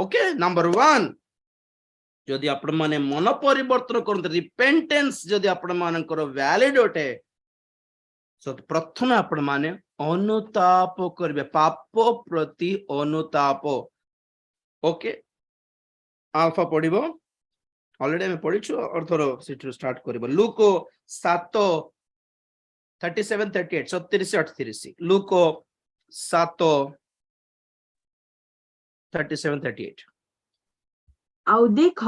Okay number 1 जदि आपण माने मन परिवर्तन करते रिपेंटेंस जदि आपण मानकर वैलिड अटे सो प्रथम आपण माने अनुताप करबे पाप प्रति अनुताप ओके अल्फा पढ़िबो ऑलरेडी हमें पढ़िछु और थोरो सिटू स्टार्ट करबो लूक 7:37-38 37-38 लूक 7:37-38 आउ देख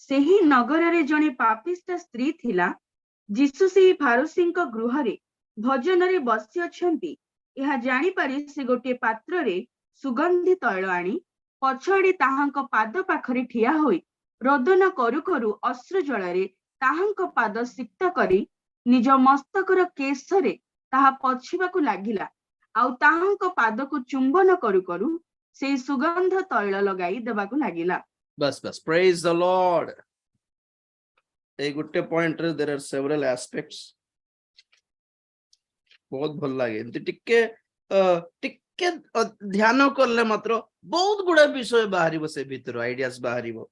सेही नगर रे जने पापिष्ट स्त्री थिला जीसु सेही फारोसी गृह रे भजन रे बसी अछंती यह जानी पारि से गोटे पात्र रे सुगंधी तैल आनी पछाड़ी ताहांक पाद पाखरे ठिया होई रोदन करू करू अश्रु जल रे ताहांक पाद सिक्त करी निज मस्तकर केशरे ताहा पछिबाकू लागिला आउ ताहांक पाद को चुंबन करू करू से सुगंध तैल लगाई देबाकू लागिला बस बस praise the Lord A Gute point रे देयर आर सेवरल एस्पेक्ट्स बहुत भल लागे एंती टिके ध्यान करले मात्र बहुत गुडा विषय बाहरिबो से भीतर आइडियाज बाहरिबो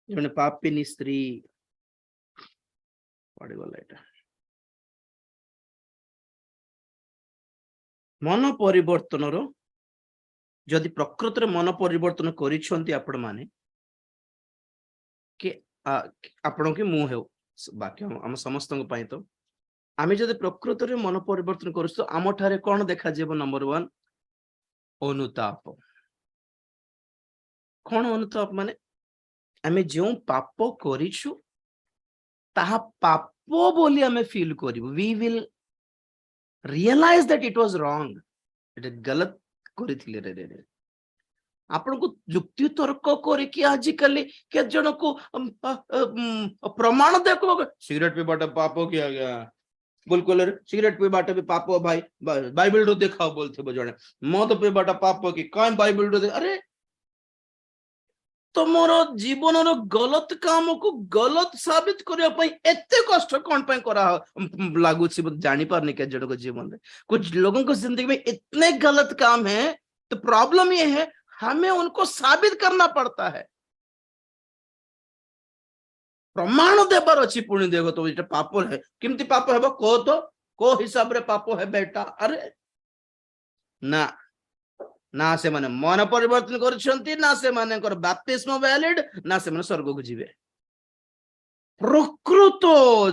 जने पापिनी स्त्री पड़ी गला एटा मन परिवर्तन रो जदि प्रकृत रे मन परिवर्तन करिसंती आपण माने कि आपण के मुंह हेउ बाकी हम समस्त तो आम जब प्रकृत में मन परिवर्तन कर तो आम ठारे कौन देखा जीव नंबर 1 अनुताप कौन अनुताप माने आम जो पाप करिछु ताहा पाप बोली आम फील करिवु we will realize that it was wrong it गलत करिथिले रे आपण को युक्ति तर्क करके आजिकल के जन को प्रमाण देखो सिगरेट पीबाटा पाप किया गया बिल्कुल सिगरेट पीबाटा भी पाप भाई बाइबल रो देखाओ बोलथे जने मद पीबाटा पाप कि काई बाइबल रो अरे तुमरो जीवन रो गलत काम को गलत साबित करिया पई एते कष्ट कोन पई करा लागू छी जानि पारनी के जन को जीवन में कुछ लोगों को जिंदगी में इतने गलत काम है तो प्रॉब्लम ये है हमें उनको साबित करना पड़ता है प्रमाण देवर अच्छी पुण्य देव तो ये पाप है किमती पाप है को तो को हिसाब रे पाप है बेटा अरे ना ना से माने मन परिवर्तन करछंती ना से माने कर बैप्टिज्म वैलिड ना से माने स्वर्ग को जीवे प्रकृत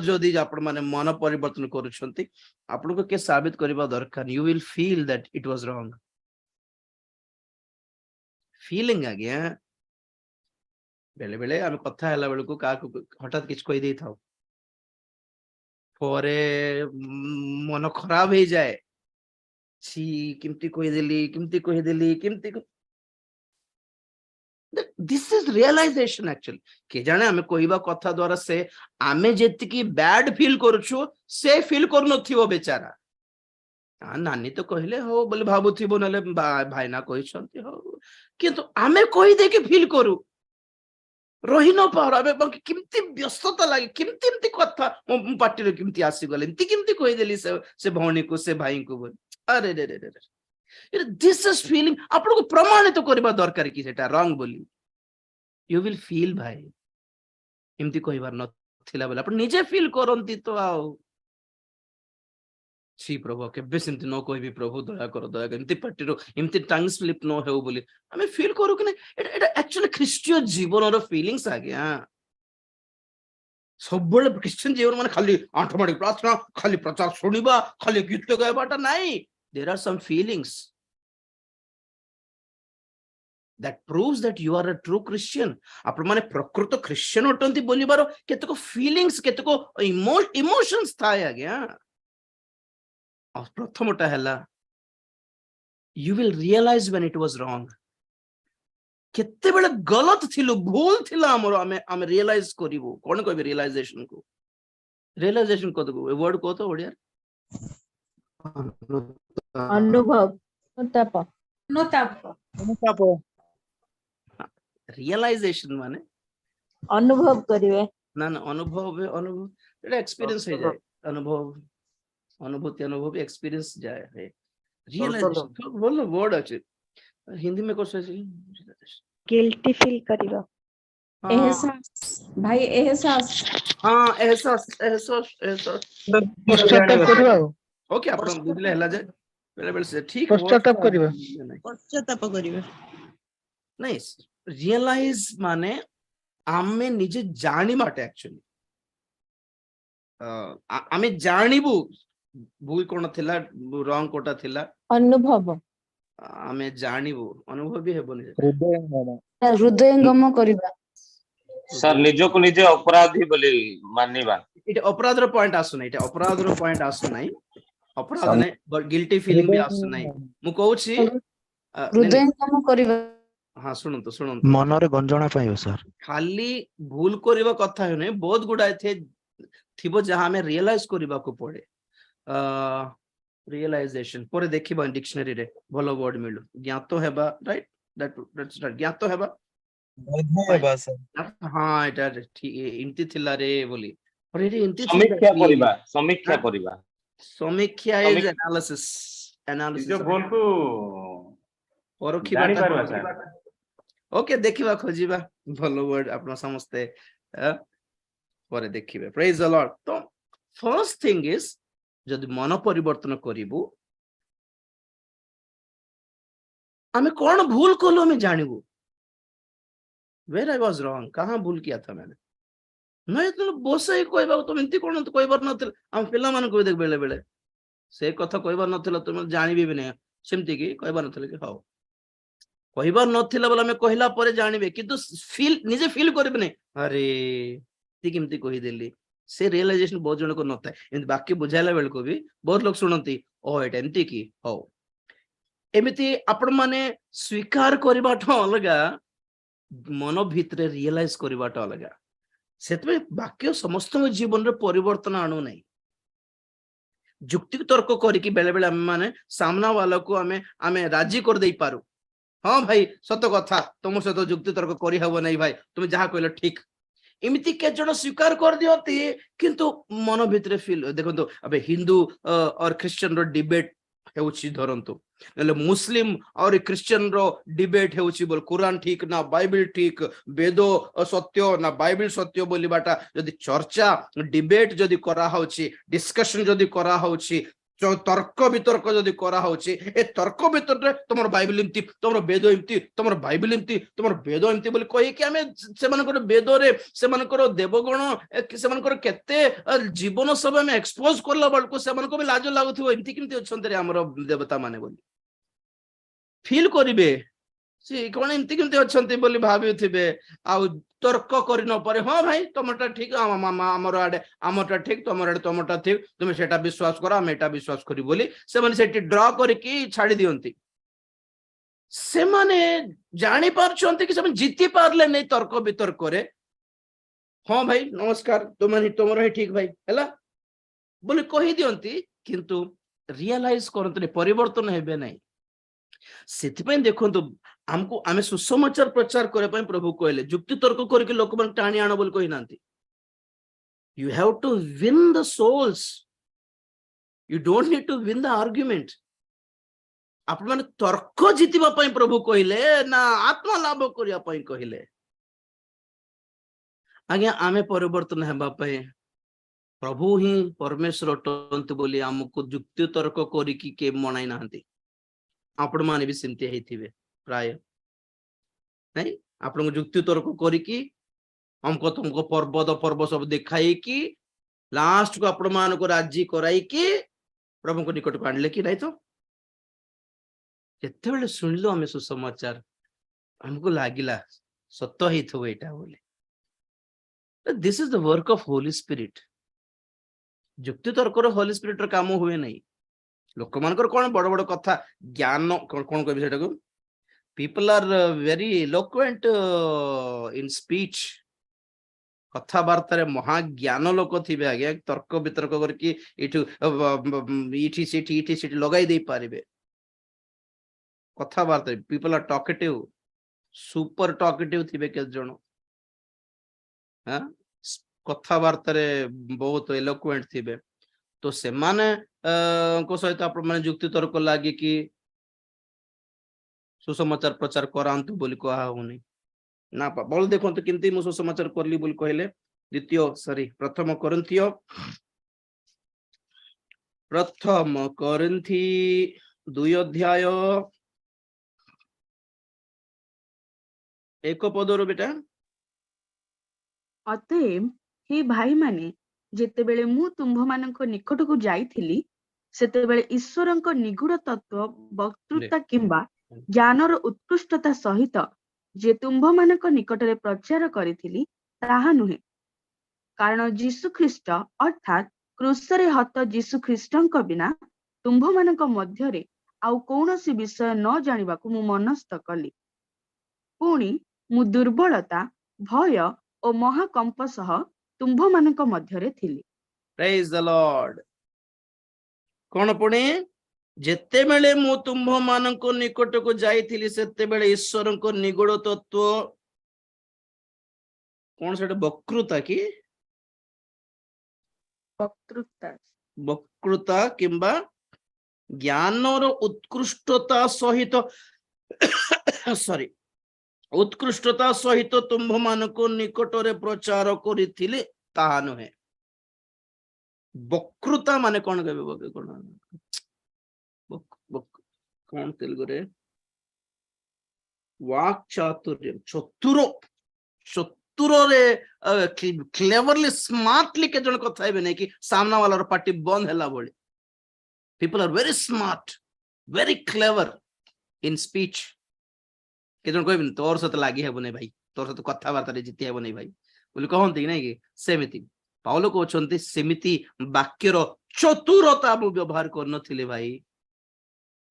जदि आपण माने मन परिवर्तन करछंती आपण को के साबित करबा दरकार you will feel that it was wrong feeling आ गया बेले बेले आम कथा हला बेलू का हठात किछ कहि दे थाओ परे मन खराब हो जाए छी किमती कहि देली दिस इज रियलाइजेशन एक्चुअली के जाने आमे कहबा कथा द्वारा से आमे जेतिकी बैड फील करूछु से फील करनथिबो बेचारा नानी तो कहले हो बोले भाबुथिबो नले भाई ना कहिसंती हो किंतु आमे कहि दे के फील करू रही न पार आमे बाकी किमती व्यस्तता लागे किमती कथा मो पार्टी रे किमती आसी गले किमती कहि देली से भौणी को से भाई को बोल अरे रे रे रे दिस इज फीलिंग आपण को प्रमाणित तो करबा दरकार कि सेटा रॉन्ग बोली यू विल फील भाई किमती कहिबार न थिला बोले आपण निजे फील करंती तो आओ छी प्रभु केबे सिंती न कहबी प्रभु दया कर एमती पार्टी एमती टंग स्लिप न हो बोली आमे फील करू कि एटा एक्चुअली ख्रिस्टियन जीवन रो फीलिंग्स आ गया सब बड़े क्रिश्चियन जीवन माने खाली आठमाड़ी प्रार्थना खाली प्रचार सुनिबा खाली गीत गायबाटा नहीं there are some feelings that proves that you are a true Christian आपण माने प्रकृत क्रिश्चियन होतंती बोलिबारो केतको फीलिंग्स केतको इमोशंस थाय आ गया और प्रथमटा हला you will realize when it was wrong केते बेले गलत थिलो भूल थिला हमरो हम रियलाइज करिवो कोन कहबे रियलाइजेशन को तो वर्ड को तो ओडिया अनुभव अनुताप रियलाइजेशन माने अनुभव करिवे ना अनुभव एटा एक्सपीरियंस हो जाए अनुभूति एक्सपीरियंस जाए है रियलाइजेशन बोलो वर्ड अच्छे हिंदी में कौन सा है? गिल्टी फील करिवा हाँ एहसास भाई एहसास हाँ एहसास एहसास एहसास पश्चाताप करिवा ओके आपण बुझले हला जे बेले बेले से ठीक पश्चाताप word करिवा नहीं पश्चाताप करिवा नहीं रियलाइज माने आमे निजे जानी माटे एक्चुअली आमे जानिबु भूल कोन थिला रॉन्ग कोटा थिला अनुभव आमे जानिबु अनुभव भी हेबो नि हृदयंगम करिवा सर निजको निजे अपराधी बोली मानिबा इटे अपराध रो पॉइंट आसु नै इटे अपराध रो पॉइंट आसु नै अपराध नै बट गिल्टी फीलिंग भी आसु नै मु कहू छी हृदयंगम करिवा हां सुनंतु मन रे गंजना पाइयो सर खाली भूल करबा कथा हो नै बहुत गुडा थे थिबो जहां हमें रियलाइज करबा को पड़े रियलाइजेशन पर देखिबा डिक्शनरी रे भलो वर्ड मिलु ज्ञातो हेबा राइट दैट्स राइट ज्ञातो हेबा हाँ एटा ठीक इनती थिला रे बोली और ये इनती समीक्षा करिबा समीक्षा इज एनालिसिस जो भूल को परखिबा जानि पारबा सर ओके देखिबा खोजिबा भलो वर्ड आपन समस्ते परे देखिबे प्रेज द लॉर्ड तो फर्स्ट थिंग इज जदि मन परिवर्तन करिबु हमें कौन भूल कलो हमें जानिबु वेयर आई वाज रॉन्ग कहां भूल किया था मैंने नहीं तो बोसे कहबा तुम एंती कोन तो कहबार नथिल हम पिला मन को देख बेले बेले से कथा कहबार नथिल तुम जानिबे भी नहीं सेमती की कहबार नथिल कि हाउ कहबार नथिला बोला मैं कहला परे जानिबे किंतु फील निजे फील करबे नहीं अरे ती केमती कहि देली से रियलाइजेशन बहुत जन को नता है बाकी बुझाइला बेल को भी बहुत लोग सुनती ओ एटा एमती की हाउ एमिति आपण माने स्वीकार करबाठ अलगा मन भितरे रियलाइज करबाटा अलगा सेतबे वाक्य समस्त जीवन रे परिवर्तन आणु नै जुक्ति तर्क करिकि बेले बेले हम माने सामना वाला को हमें राजी कर देई पारु हाँ भाई सत कथा तुम सहित जुक्ति तर्क करि हबो नै भाई तुम जहा कहलो ठीक इमिति के जण स्वीकार कर दियंती किंतु मन भितरे फील देखंतु अबे हिंदू और क्रिश्चियन रो डिबेट हेउछि धरंतु नले मुस्लिम और क्रिश्चियन रो डिबेट हेउछि बोल कुरान ठीक ना बाइबल ठीक वेद सत्य ना बाइबल सत्य बोली बाटा जदि चर्चा डिबेट जदि करा होछि डिस्कशन जदि करा होछि तर्क वितर्क जदि करा होछि ए तर्क वितर्क तुमर बाइबल एमती तुमर वेद एमती तुमर बाइबल एमती तुमर वेद एमती बोली कहि कि हमें सेमानकर वेद रे सेमानकर देवगण सेमानकर केते जीवन सब हमें एक्सपोज करला बळको सेमानको भी लाज लागुथिबो एमती केमती अछंतरे हमर देवता माने बोली फील करिवे से कोन एमती केमती अछंती बोली भाबिथिबे आ तर्क करि न पारे हां भाई तमटा ठीक हमर आडे हमरटा ठीक तमर आडे तमटा ठीक तुम सेटा विश्वास करो हम एटा विश्वास करी बोली से माने सेटी ड्रा करके छाडी दियंती से माने जानि पारछंती कि से जीति पारले नै तर्क वितर्क करे हां भाई नमस्कार तुमर ही ठीक भाई हैला बोली कहि दियंती किंतु रियलाइज करंतनी परिवर्तन हेबे नै सेथिपई देखंतु हमको आमे सुसमाचार प्रचार करे पई प्रभु कहले जुक्ति तर्क करके लोक मन टाणी आनो बोल कहि नांती you have to win the souls you don't need to win the argument आप माने तर्क जितिबा पई प्रभु कहले ना आत्मा लाभ करिया पई कहले आज्ञा आमे परिवर्तन हेबा पई प्रभु ही परमेश्वर टंत बोली हमको जुक्ति तर्क करिकी के मनाई नांती आपण माने भी सिमते हेथिबे प्राय नहीं आपण को जुक्ति तर्क करिकी हमको तुमको पर्व सब देखाई कि लास्ट को आपण मान को राजी कराई कि प्रभु को निकट को आणले कि नहीं तो केते बेले सुनिलो हमें सुसमाचार हमको लागिला सत्य ही थो एटा बोले this is the work of Holi spirit जुक्ति तर्क रो होली स्पिरिट रो काम हुए नहीं लोक मानकर कोन बड़ बड़ कथा ज्ञान कोन कहबे सेटा को people are very eloquent in speech कथा वार्ता रे महाज्ञान लोक थिबे आगे तर्क वितर्क करके इठी सिटी लगाई दे पारिबे कथा वार्ता people are talkative super talkative थिबे के जण हां कथा वार्ता रे बहुत इलोक्वेंट थिबे तो से माने को सहित आपण माने जुक्ति तर्क लागी कि सुसमाचार प्रचार करांतु बोली कहा होनी ना बोल देखो तो किंती मु सुसमाचार करली बोली कहले प्रथम कोरिन्थी 2 अध्याय 1 पदर बेटा ଅତଏବ ହେ ଭାଇମାନେ ଯେତେବେଳେ ମୁଁ ତୁମ୍ଭମାନଙ୍କ ନିକଟକୁ ଯାଇଥିଲି ସେତେବେଳେ ଈଶ୍ୱରଙ୍କ ନିଗୁଡ ତତ୍ତ୍ୱ ବକ୍ତୃତା କିମ୍ବା ଜ୍ଞାନର ଉତ୍କୃଷ୍ଟତା ସହିତ ଯେ ତୁମ୍ଭମାନଙ୍କ ନିକଟରେ ପ୍ରଚାର କରିଥିଲି ତାହା ନୁହେଁ, କାରଣ ଯୀଶୁଖ୍ରୀଷ୍ଟ ଅର୍ଥାତ୍ କ୍ରୁଶରେ ହତ ଯୀଶୁଖ୍ରୀଷ୍ଟଙ୍କ ବିନା ତୁମ୍ଭମାନଙ୍କ ମଧ୍ୟରେ ଆଉ କୌଣସି ବିଷୟ ନ ଜାଣିବାକୁ ମୁଁ ମନସ୍ଥ କଲି। ପୁଣି ମୁଁ ଦୁର୍ବଳତା, ଭୟ ଓ ମହାକମ୍ପ ସହ ତୁମ୍ଭମାନଙ୍କ ମଧ୍ୟରେ ଥିଲି। ପ୍ରେଜ୍ ଦ ଲର୍ଡ। କଣ ପୁଣି ଯେତେବେଳେ ମୁଁ ତୁମ୍ଭ ମାନଙ୍କ ନିକଟକୁ ଯାଇଥିଲି ସେତେବେଳେ ଈଶ୍ୱରଙ୍କ ନିଗୁଡ ତତ୍ତ୍ୱ କଣ ସେଟା ବକ୍ତୃତା କି ବକ୍ତୃତା କିମ୍ବା ଜ୍ଞାନର ଉତ୍କୃଷ୍ଟତା ସହିତ ଉତ୍କୃଷ୍ଟତା ସହିତ ତୁମ୍ଭ ମାନଙ୍କ ନିକଟରେ ପ୍ରଚାର କରିଥିଲେ ତାହା ନୁହେଁ। ବକ୍ତୃତା ମାନେ କଣ କହିବେ କଣ ତେଲୁଗୁରେ वाक् चातुर्य चतुरे क्लेवरली स्मार्टली के जन कथा हेबे नै कि सामना वाला पार्टी बंद हैला बोली। People are very smart, very clever in speech. के जन कहबे तोर सत लागि हेबो नै भाई, तोर सत कथा वार्ता रे जिति हेबो नै भाई बोली कहंती नै कि सेमिति पाउलो कहउछन्ती सेमिति वाक्यर चतुरता मु व्यवहार करनथिले भाई।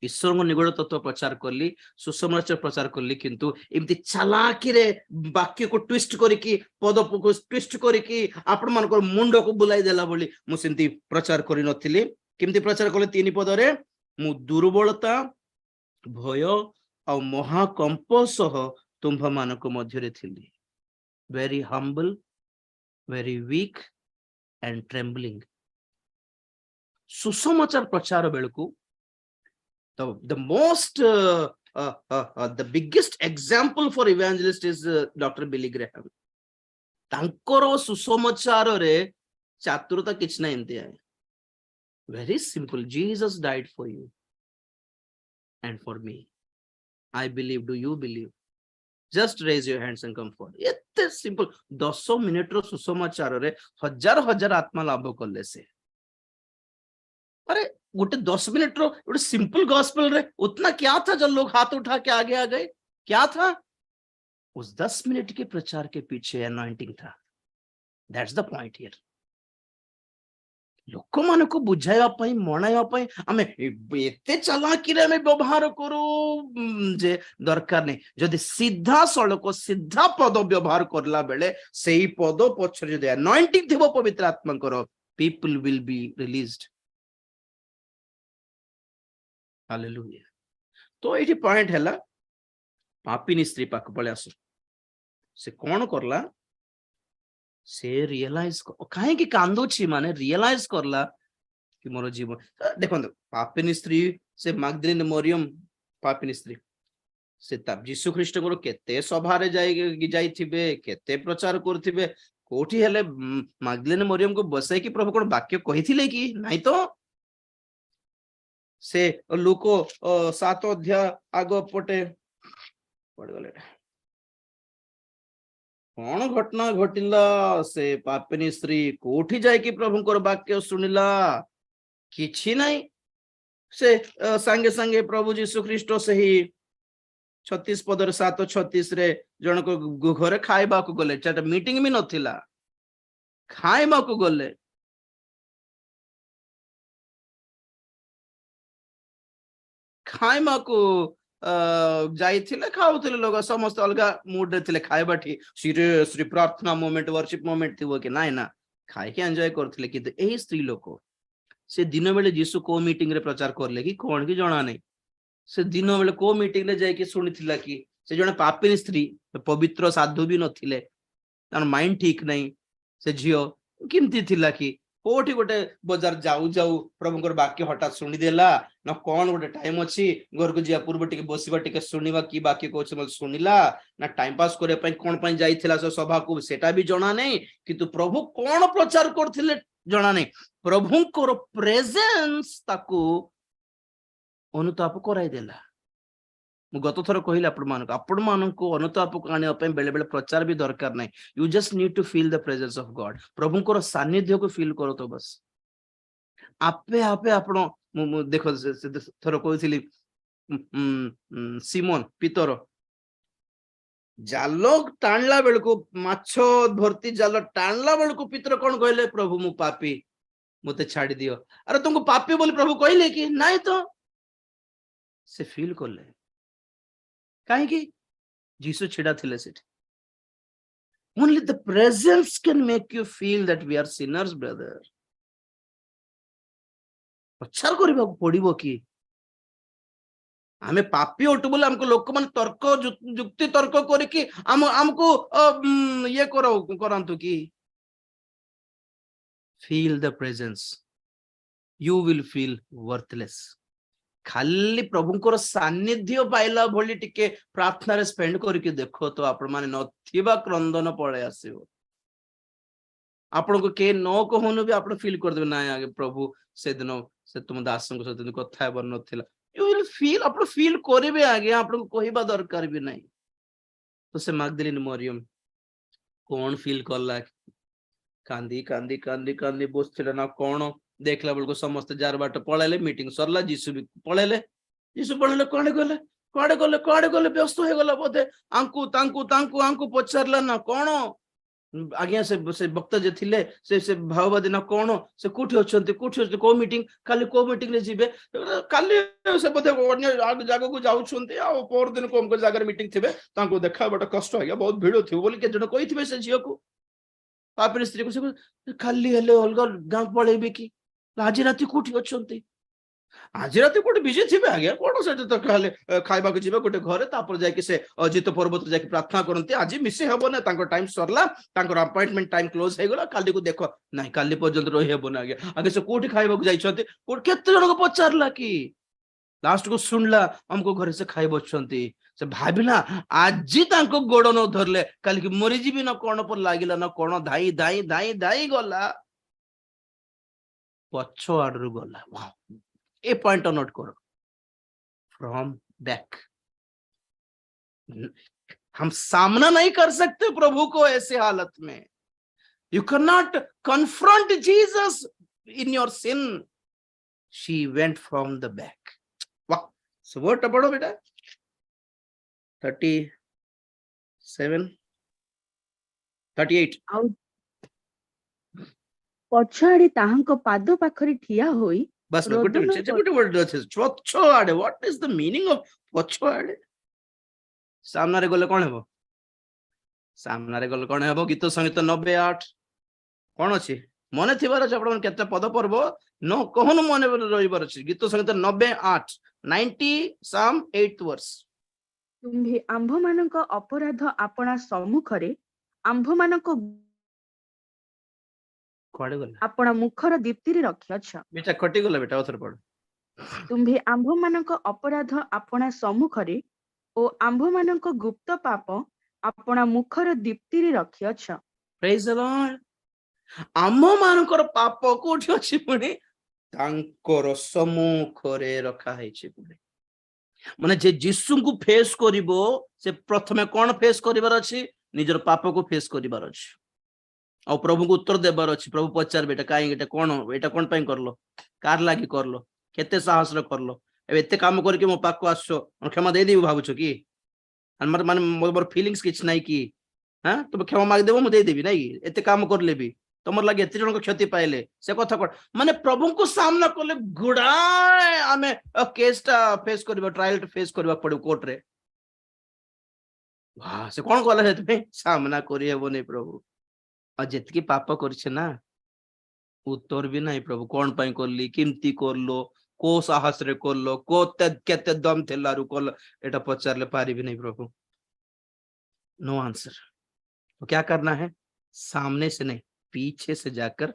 ईश्वर निगुड़ तत्व प्रचार करली, सुसमाचार प्रचार करली, किंतु एमती चालाकी रे वाक्य को ट्विस्ट करिकी पद को ट्विस्ट करिकी आपण मान मुंड को बुलाई देला बोली मु सेमती प्रचार करि नथिली। केमती प्रचार करले 3 पद रे मु दुर्बलता, भय और महाकंप सह तुम्भ मानक मध्य रे थिली। Very humble, very weak and trembling. सुसमाचार प्रचार बेलकू the most the biggest example for evangelist is Dr. Billy Graham. तांकर सुसमाचार रे चातुरता किछ नै एंते है। Very simple. Jesus died for you and for me. I believe. Do you believe? Just raise your hands and come forward. एते simple 10 minute रो सुसमाचार रे हजार हजार आत्मा लाभ करले से। अरे गोटे 10 मिनट रो गोटे सिंपल गॉस्पेल रे उतना क्या था जब लोग हाथ उठा के आगे आ गए? क्या था? उस 10 मिनट के प्रचार के पीछे अनॉइंटिंग था। That's the point here. लोक मान को बुझाइबा पई मनाइबा पई हमें एते चालाकी रे हमें व्यवहार करू जे दरकार नै। जदि सीधा सड़क सीधा पद व्यवहार करला बेले सेही पद पछरे जदि अनॉइंटिंग थिबो पवित्र आत्मा करो, people will be released. Hallelujah. तो ये पॉइंट है पापिनी स्त्री पाख पळे आसु से कौन करला से रियलाइज कहीं कि कांदुची माने रियलाइज करला कि मोर जीवन देखो पापिनी स्त्री से मगदलीनी मरियम पापिनी स्त्री से तब यीशु ख्रीष्ट को केते सभा रे जाइथिबे केते प्रचार करथिबे कोठी हेले मगदलीनी मरियम को बसाई कि प्रभु कोन वाक्य कहिथिले कि नहीं तो से लूक 7 अध्याय आग पटे पड़ गले कौन घटना घटिला से पापिनी स्त्री कोठी जाए कि प्रभु को वाक्य सुनिला किछि नहीं से संगे संगे प्रभु यीशु ख्रीष्ट से ही 36 पदर 7:36 रे जन को घरे खाइबा को गले चाटा मीटिंग भी नथिला खाइबा को गले खाइबा को जाइथिले खाउथिले लोग समस्त अलगा मूड रे थिले खाइबा ठी सीरियसली प्रार्थना मोमेंट वर्शिप मोमेंट थिबो कि नाइ ना खाइ के एन्जॉय करथिले कि एही स्त्री लोक से दिन बेले यीशु को मीटिंग रे प्रचार करले कि कोन कि जणा नै से दिन बेले को मीटिंग रे जाय कि सुनिथिला कि से जने पापिनी स्त्री पवित्र साधु भी नथिले तार माइंड ठीक नै से जियो किमती थिला कि कोठी गोटे बजार जाऊ जाऊ प्रभुଙ୍କର ବାକ୍ୟ ହଠାତ୍ ଶୁଣିଦେଲା ନା କଣ ଗୋଟେ ଟାଇମ ଅଛି ଘରକୁ ଯିବା ପୂର୍ବ ଟିକେ ବସିବା ଟିକେ ଶୁଣିବା କି ବାକ୍ୟ କହୁଛି ମୋତେ ଶୁଣିଲା ନା ଟାଇମ ପାସ୍ କରିବା ପାଇଁ କଣ ପାଇଁ ଯାଇଥିଲା ସେ ସଭାକୁ ସେଟା ବି ଜଣା ନାହିଁ କିନ୍ତୁ ପ୍ରଭୁ କଣ ପ୍ରଚାର କରୁଥିଲେ ଜଣା ନାହିଁ ପ୍ରଭୁଙ୍କର ପ୍ରେଜେନ୍ସ ତାକୁ ଅନୁତାପ କରାଇଦେଲା ମୁଁ ଗତ ଥର କହିଲି ଆପଣମାନଙ୍କୁ ଅନୁତାପକୁ ଆଣିବା ପାଇଁ ବେଳେ ବେଳେ ପ୍ରଚାର ବି ଦରକାର ନାହିଁ you just need to feel the presence of God ପ୍ରଭୁଙ୍କର ସାନ୍ନିଧ୍ୟକୁ ଫିଲ୍ କର ତ ବସ୍ ଆପେ ଆପେ ଆପଣ ମୁଁ ଦେଖ ଥର କହିଥିଲି ସିମୋନ ପିତର ଜାଲ ଟାଣିଲା ବେଳକୁ ମାଛ ଭର୍ତ୍ତି ଜାଲ ଟାଣିଲା ବେଳକୁ ପିତର କଣ କହିଲେ ପ୍ରଭୁ ମୁଁ ପାପୀ ମତେ ଛାଡି ଦିଅ ଆରେ ତୁମକୁ ପାପୀ ବୋଲି ପ୍ରଭୁ କହିଲେ କି ନାଇଁ ତ ସେ ଫିଲ୍ କଲେ କାହିଁକି ଯୀଶୁ ଛିଡା ଥିଲେ ସେଠି only the presence can make you feel that we are sinners brother ପ୍ରଚାର କରିବାକୁ ପଡିବ କି ଆମେ ପାପୀ ଅଟୁ ବୋଲି ଆମକୁ ଲୋକମାନେ ତର୍କ ଯୁକ୍ତି ତର୍କ କରିକି ଆମକୁ ଇଏ କରନ୍ତୁ କି feel the presence you will feel worthless ଖାଲି ପ୍ରଭୁଙ୍କର ସାନ୍ନିଧ୍ୟ ପାଇଲା ଭଳି ଟିକେ ପ୍ରାର୍ଥନାରେ ସ୍ପେଣ୍ଡ କରିକି ଦେଖ ତ ଆପଣ ମାନେ ନଥିବା କ୍ରନ୍ଦନ ପଳେଇ ଆସିବ ଆପଣଙ୍କୁ କେ ନ କହୁନୁ ବି ଆପଣ ଫିଲ୍ କରିଦେବେ ନାଇଁ ଆগে ପ୍ରଭୁ ସେଦିନ ସେ ତୁମ ଦାସଙ୍କ ସହିତ କଥା ହେବାର ନଥିଲା you will feel ଆପଣ ଫିଲ୍ କରିବେ ଆଜ୍ଞା ଆପଣଙ୍କୁ କହିବା ଦରକାର ବି ନାହିଁ ତ ସେ ମାଗଦଲିନ ମରିୟମ କଣ ଫିଲ୍ କଲା କାନ୍ଦି କାନ୍ଦି କାନ୍ଦି କାନ୍ଦି ବସିଥିଲା ନା କଣ देखला बेलको समस्त जार बाट पळाले मीटिंग सरला जीसु भी पळाले कुआडे गले व्यस्त हो गला बोधे आंकु पचारला ना कौन आज्ञा से वक्ता जे थिले से भाववादी ना कौन से कोठी अछंती को मीटिंग काली को मीटिंग रे जिबे काली से बोधे अन्य जागा को जाउछंती आ पर दिन कोम को जागा मीटिंग थिबे तांको देखा बट कष्ट आज्ञा बहुत भीड़ थिबो बोली के जण कहिथिबे से झियो को पापरी स्त्री को से खाली हेले अलग गां पळेबे की आज राति कोठी अछंती आज राति कोठी बिजी थिबे आगे कोन से तो खाले खाइबा को जिबे गोटे घरे तापर जाय कि से अजित पर्वत जाय कि प्रार्थना करंती आज मिसे हेबो ना तांको टाइम सरला तांको अपॉइंटमेंट टाइम क्लोज हे गेला काली को देखो नाही काली पर्यंत रहि हेबो ना आगे से कोठी खाइबा को जाइछंती कोठ केते जण को पचारला कि लास्ट को सुनला हमको घरे से खाइ बछंती से भाबिला आज तांको गोड़ न धरले काली कि मरि जिबी न कोन पर लागिला न कोन धाई धाई धाई धाई गला पछो आडरू गला वाओ ए पॉइंट नोट करो फ्रॉम बैक हम सामना नहीं कर सकते प्रभु को ऐसे हालत में you can not confront Jesus in your sin she went from the back वाह सुबह पढ़ो बेटा 37 38 ପଛଆଡେ ତାହାଙ୍କ ପାଦ ପାଖରେ ଠିଆ ହୋଇ बस ना गुटे वर्ड अछि पछो आडे what is the meaning of पछो आडे सामना रे गले कोन हेबो सामना रे गले कोन हेबो गीत संगीत 98 कोन अछि मने थिबार अछि आपण केते पद पर्व न कहनु मने रहिबार अछि गीत संगीत 98 90 साम 8th वर्स ତୁମ୍ଭେ ଆମ୍ଭମାନଙ୍କ ଅପରାଧ ଆପଣା ସମ୍ମୁଖରେ ଆମ୍ଭମାନଙ୍କ कोडे गले ଆପଣା ମୁଖର ଦୀପ୍ତିରେ ରଖିଅଛ बेटा कटि गले बेटा उथर पड़ ତୁମ୍ଭେ ଆମ୍ଭମାନଙ୍କ ଅପରାଧ ଆପଣା ସମ୍ମୁଖରେ ଓ ଆମ୍ଭମାନଙ୍କ ଗୁପ୍ତ ପାପ ଆପଣା ମୁଖର ଦୀପ୍ତିରେ ରଖିଅଛ प्रेज द लॉर्ड आम मानकर पाप कोठी अछि पुणी तांकर सम्मुखरे रखा हैछि पुणी माने जे यीशु को फेस करिवो से प्रथमे कोन फेस करिवार अछि निजर पाप को फेस करिवार अछि आ प्रभु को उत्तर देबार अछि प्रभु पचार बेटा काई एटा कोन पई करलो कार लागी करलो केते साहस रे करलो एबे एते काम करके मो पाक को आसो क्षमा दे देबो भाबुछो की हमर माने मोर फीलिंग्स किछ नाही की हां तुम क्षमा माग देबो मु दे देबी नाही एते काम करले भी तमर लागे एते जन को क्षति पाइले से कथा कोन माने प्रभु को सामना करले गुडाए आमे केसटा फेस करबा ट्रायल फेस करबा पड़ो कोर्ट रे वाह से कोन कहला हेते सामना करि हेबो नै प्रभु आ जेतकी पाप करछे ना उत्तर भी नहीं प्रभु कौन पाई करली किमती करलो को साहस रे करलो को केते दम थेलारु करलो एटा पचारले पारी भी नहीं प्रभु नो आंसर तो क्या करना है सामने से नहीं पीछे से जाकर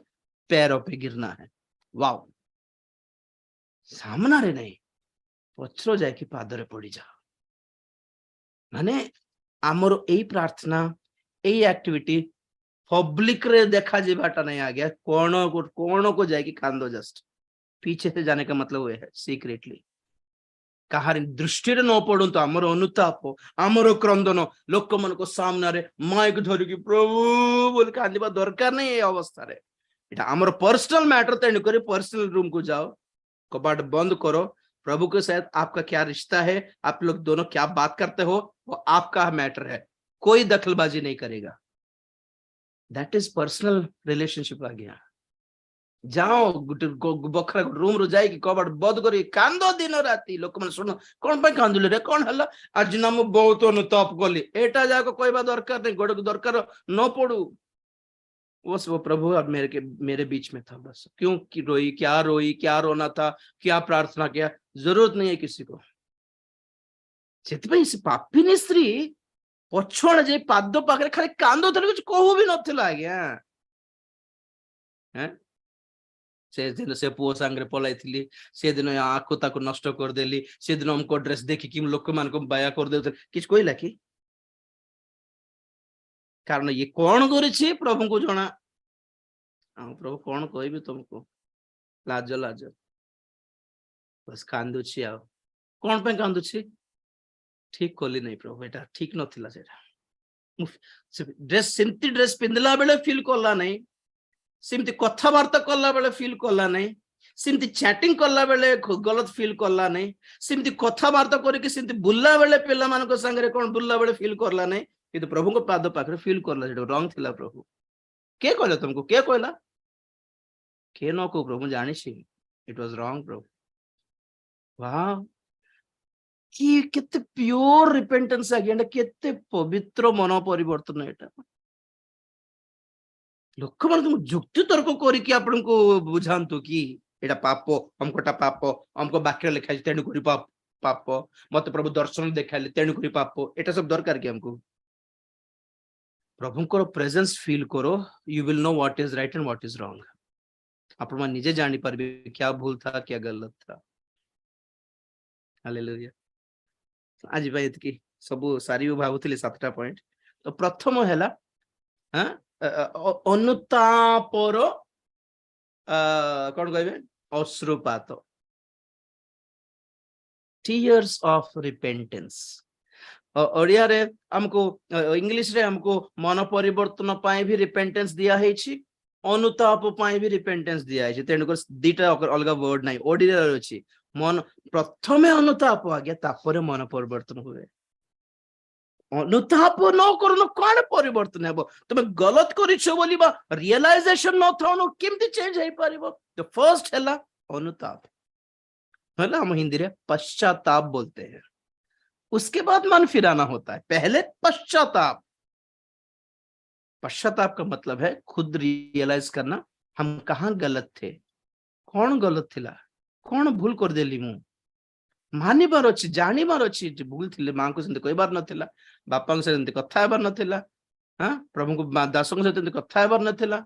पैरों पे गिरना है। वाओ, सामना रे नहीं, पछरो जाए कि पादरे पड़ी जा। माने आमर एई प्रार्थना, एई एक्टिविटी पब्लिक रे देखा जीवाटा नहीं आ गया, कोण को जाए कि कांदो, जस्ट पीछे से जाने का मतलब ये है सीक्रेटली, कहार दृष्टि न पड़ू तो आमर अनुताप, आमर क्रंदन, लोक मन को सामने रे माइक धरिकी प्रभु बोल कांदिबा दरकार नहीं। ये अवस्था रे एटा आमर पर्सनल मैटर, तेणु करी पर्सनल रूम को जाओ, कबाट बंद करो, प्रभु के साथ आपका क्या रिश्ता है, आप लोग दोनों क्या बात करते हो, वो आपका मैटर है, कोई दखलबाजी नहीं करेगा। दैट इज पर्सनल रिलेशनशिप आ गया। जाओ बखरा रूम रू जाए कबाट बंद कर कांद दिन राति, लोक मैंने शुण कौन पे कांदुले रे, कौन हला, आज ना मु बहुत अनुताप कली, एटा जाक कहबा दरकार नहीं, गोड़ दरकार न पड़ू। वो प्रभु अब मेरे बीच में था, बस क्यों कि रोई, क्या रोना था, क्या प्रार्थना किया, जरूरत नहीं है किसी को। से पापिनी स्त्री पछुआ जे पाद पाखे खाली कांदो कुछ कहू भी नथिला आज्ञा। हैं से दिन से पुओ सांगरे पलाई, से दिन आंखो ताको नष्ट कर देली, से दिन हमको ड्रेस देखी कि लोक मान को बाया कर दे, किछ कहला कि, कारण ये कौन करे प्रभु को जना। प्रभु कौन कहबी तुमको, लाज लाज, बस कांदुची आ, कौन पे कांदुची, ठीक कली नहीं प्रभु, एटा ठीक नथिला, सेटा ड्रेस सेमती ड्रेस पिंधला बेले फील कला नहीं, सेमती कथबार्ता कला बेले फील कला नहीं, सेमती चैटिंग कला बेले गलत फील कला नहीं, सेमती कथबार्ता करके सेमती बुल्ला बेले पिला मान को संगे कौन बुल्ला बेले फील करला नहीं, किंतु प्रभु को पाद पाखरे फील करला, जेटा रंग थिला। प्रभु के कहला तुमको, के कहला, के न को प्रभु जानी छी, इट वाज रॉन्ग प्रभु। वाह, कि केते प्योर रिपेंटेंस आ गया, केते पवित्र मन परिवर्तन एटा। लोक मान तुम जुक्ति तर्क करके आपन को बुझांतु कि एटा पाप, हमकोटा पाप, हमको वाक्य लिखा है तेणु करी पाप, मत प्रभु दर्शन देखाले तेणु करी पाप, एटा सब दरकार कि हमको। प्रभु को प्रेजेंस फील करो, you will know what is right and what is wrong. आप निजे जानी पारबे क्या भूल था क्या गलत था। हालेलुया। आज भाई एतकी सब सारी भावुली 7टा पॉइंट। तो प्रथम हैला अनुतापर कौन कहबे, अश्रुपात, टीयर्स ऑफ रिपेंटेंस। ओडिया रे हमको, इंग्लिश रे हमको मन परिवर्तन पाए भी रिपेंटेंस दिया है, अनुताप पाए भी रिपेंटेंस दिया है, तेणुक दीटा अलग वर्ड नहीं, ओडिया रे अछि मन प्रथमे अनुताप आ गया, तापर मन परिवर्तन हुए। अनुताप न करनो कौन परिवर्तन हेबो, तुम गलत करिछो बोली बा रियलाइजेशन न थानो केमती चेंज हे परिबो। तो फर्स्ट हैला अनुताप, हैला हम हिंदी रे पश्चाताप बोलते हैं, उसके बाद मन फिराना होता है, पहले पश्चाताप। पश्चाताप का मतलब है खुद रियलाइज करना हम कहाँ गलत थे, कौन गलत थिला, कौन भूल कर देली मु, मानिबार अछि, जानिबार अछि जे भूल थिले, मां को सेंते कहबार नथिला, बापा से सेंते कथा हेबार नथिला, हां प्रभु को दासों से सेंते कथा हेबार नथिला,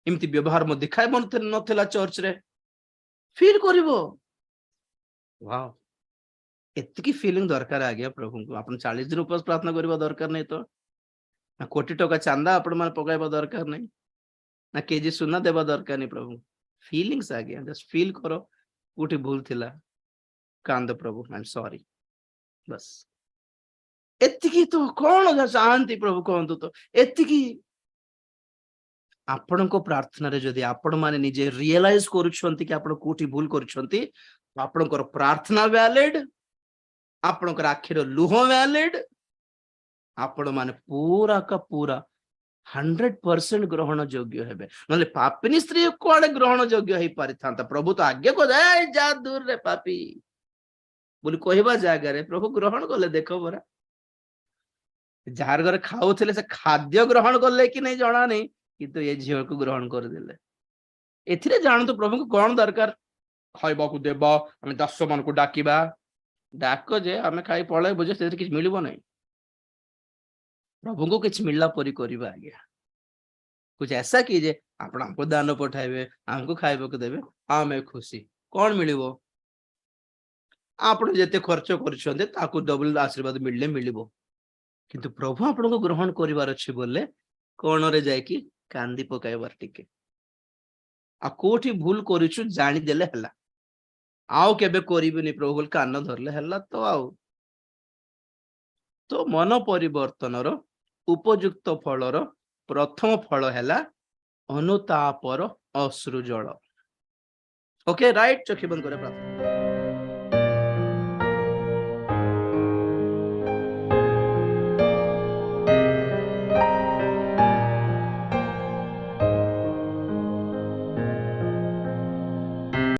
एमती व्यवहार म दिखाइबार नथिला चर्च रे, फील करिवो। वाओ, एतकी फीलिंग दरकार आ गया प्रभु को। अपन 40 दिन उपवास प्रार्थना करबा दरकार नहीं, तो ना कोटी टका चांदा अपन मन पकाइबा दरकार नहीं, ना केजी सुना देबा दरकार नहीं। प्रभु फीलिंग्स आ गया, जस्ट फील करो कोठी भूल थिला, कांद प्रभु आई एम सॉरी, बस एतिकी तो कौन चाहती प्रभु कहतु। तो एतिकी आपण को प्रार्थना रे जदि आपण माने निजे रियलाइज करूछंती कि आपण कोठी भूल करूछंती, आपणकर प्रार्थना वैलिड, आपणकर आखिर लुह वैलिड, आपण माने पूरा का पूरा 100% ग्रहण योग्य हेबे। नले पापिनी स्त्री कोडे ग्रहण योग्य हे पारि थांता, प्रभु तो आज्ञा को जाए जा दूर रे पापी बोली कहबा जागा रे प्रभु ग्रहण कले। देखो बरा जार घर खाऊले से खाद्य ग्रहण कले कि नहीं जणा नहीं, किंतु ये झील को ग्रहण कर देले। एथिरे जान तो प्रभु को कौन दरकार, खाइबा को देबा, हम 10 मन को डाकिबा, डाक जे हमें खाई पळे बुझे से किछ मिलबो नहीं, प्रभु को किछ मिलला परी करबा आज्ञा। कुछ ऐसा कीजिए आपण हमको दान पठाइबे हमको खाइबा को देबे आमे खुशी कौन मिलिबो आपण जेते खर्च करछन्ते ताकू डबल आशीर्वाद मिलले मिलिबो किंतु प्रभु आपनको ग्रहण करिवार अछि बोले कोन रे जाय कि कांदी पकाइबार टिके आ कोठी भूल करिछु जानि देले हला आउ केबे करिबेनी प्रभु बोल कान धरले हला तो मन परिवर्तनर उपयुक्त फलर प्रथम फल हैला अनुतापर अश्रु जल ओके राइट चक्षु बंद करे प्रार्थना